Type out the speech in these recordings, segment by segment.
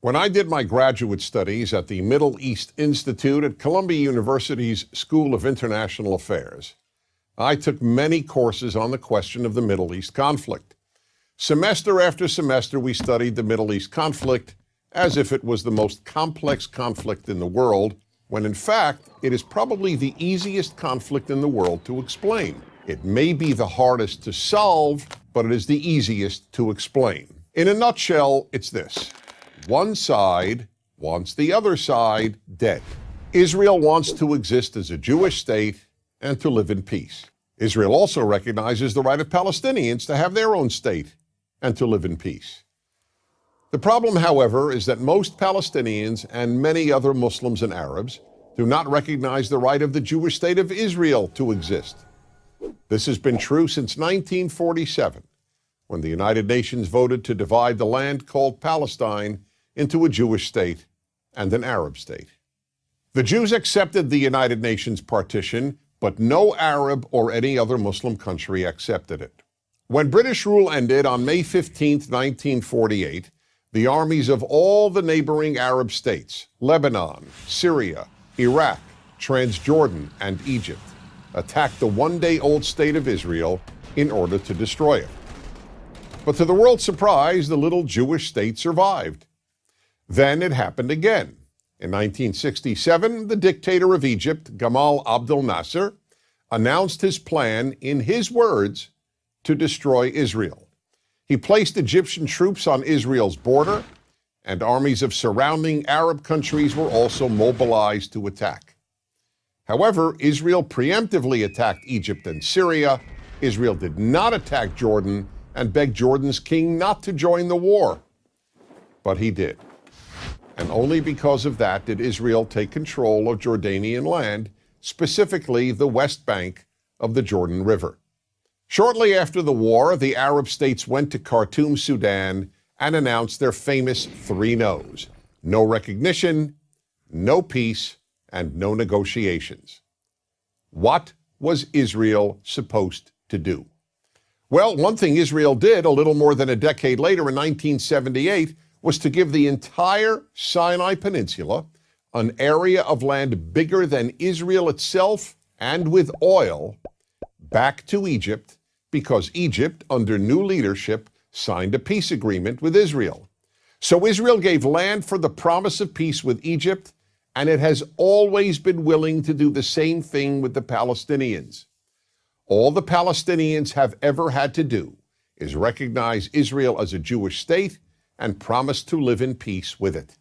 When I did my graduate studies at the Middle East Institute at Columbia University's School of International Affairs, I took many courses on the question of the Middle East conflict. Semester after semester, we studied the Middle East conflict as if it was the most complex conflict in the world, when in fact, it is probably the easiest conflict in the world to explain. It may be the hardest to solve, but it is the easiest to explain. In a nutshell, it's this. One side wants the other side dead. Israel wants to exist as a Jewish state and to live in peace. Israel also recognizes the right of Palestinians to have their own state and to live in peace. The problem, however, is that most Palestinians and many other Muslims and Arabs do not recognize the right of the Jewish state of Israel to exist. This has been true since 1947, when the United Nations voted to divide the land called Palestine into a Jewish state and an Arab state. The Jews accepted the United Nations partition, but no Arab or any other Muslim country accepted it. When British rule ended on May 15, 1948, the armies of all the neighboring Arab states, Lebanon, Syria, Iraq, Transjordan, and Egypt, attacked the one-day-old state of Israel in order to destroy it. But to the world's surprise, the little Jewish state survived. Then it happened again. In 1967, the dictator of Egypt, Gamal Abdel Nasser, announced his plan, in his words, to destroy Israel. He placed Egyptian troops on Israel's border, and armies of surrounding Arab countries were also mobilized to attack. However, Israel preemptively attacked Egypt and Syria. Israel did not attack Jordan and begged Jordan's king not to join the war. But he did. And only because of that did Israel take control of Jordanian land, specifically the West Bank of the Jordan River. Shortly after the war, the Arab states went to Khartoum, Sudan, and announced their famous three no's: no recognition, no peace, and no negotiations. What was Israel supposed to do? Well, one thing Israel did a little more than a decade later in 1978 was to give the entire Sinai Peninsula, an area of land bigger than Israel itself and with oil, back to Egypt, because Egypt, under new leadership, signed a peace agreement with Israel. So Israel gave land for the promise of peace with Egypt, and it has always been willing to do the same thing with the Palestinians. All the Palestinians have ever had to do is recognize Israel as a Jewish state and promise to live in peace with it.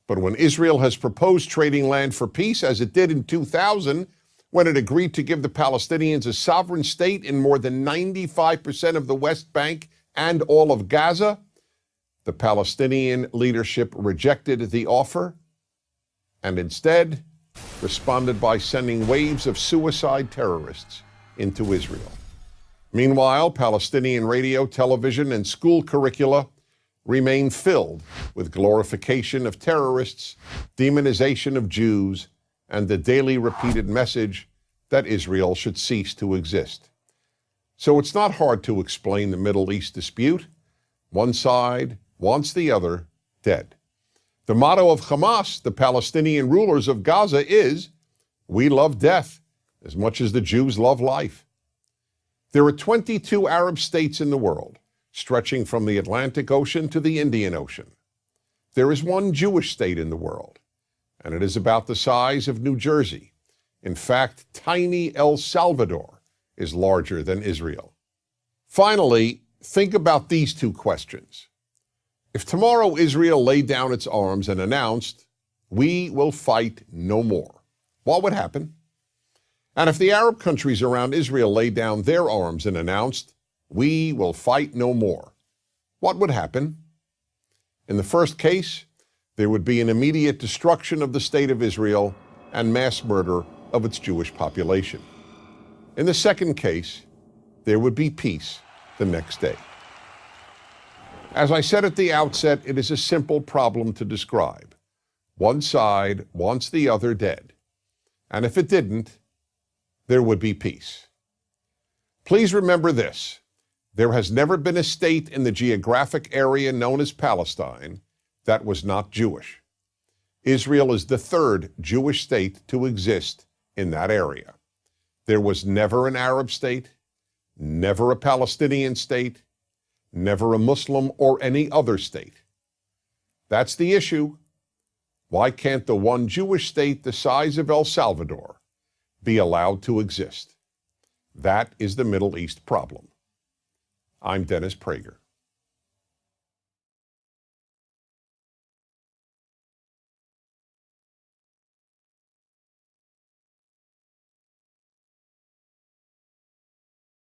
But when Israel has proposed trading land for peace, as it did in 2000, when it agreed to give the Palestinians a sovereign state in more than 95% of the West Bank and all of Gaza, the Palestinian leadership rejected the offer and instead responded by sending waves of suicide terrorists into Israel. Meanwhile, Palestinian radio, television, and school curricula remain filled with glorification of terrorists, demonization of Jews, and the daily repeated message that Israel should cease to exist. So it's not hard to explain the Middle East dispute. One side wants the other dead. The motto of Hamas, the Palestinian rulers of Gaza, is, "We love death as much as the Jews love life." There are 22 Arab states in the world, stretching from the Atlantic Ocean to the Indian Ocean. There is one Jewish state in the world, and it is about the size of New Jersey. In fact, tiny El Salvador is larger than Israel. Finally, think about these two questions. If tomorrow Israel laid down its arms and announced, "We will fight no more," what would happen? And if the Arab countries around Israel laid down their arms and announced, "We will fight no more," what would happen? In the first case, there would be an immediate destruction of the state of Israel and mass murder of its Jewish population. In the second case, there would be peace the next day. As I said at the outset, it is a simple problem to describe. One side wants the other dead. And if it didn't, there would be peace. Please remember this. There has never been a state in the geographic area known as Palestine that was not Jewish. Israel is the third Jewish state to exist in that area. There was never an Arab state, never a Palestinian state, never a Muslim or any other state. That's the issue. Why can't the one Jewish state the size of El Salvador be allowed to exist? That is the Middle East problem. I'm Dennis Prager.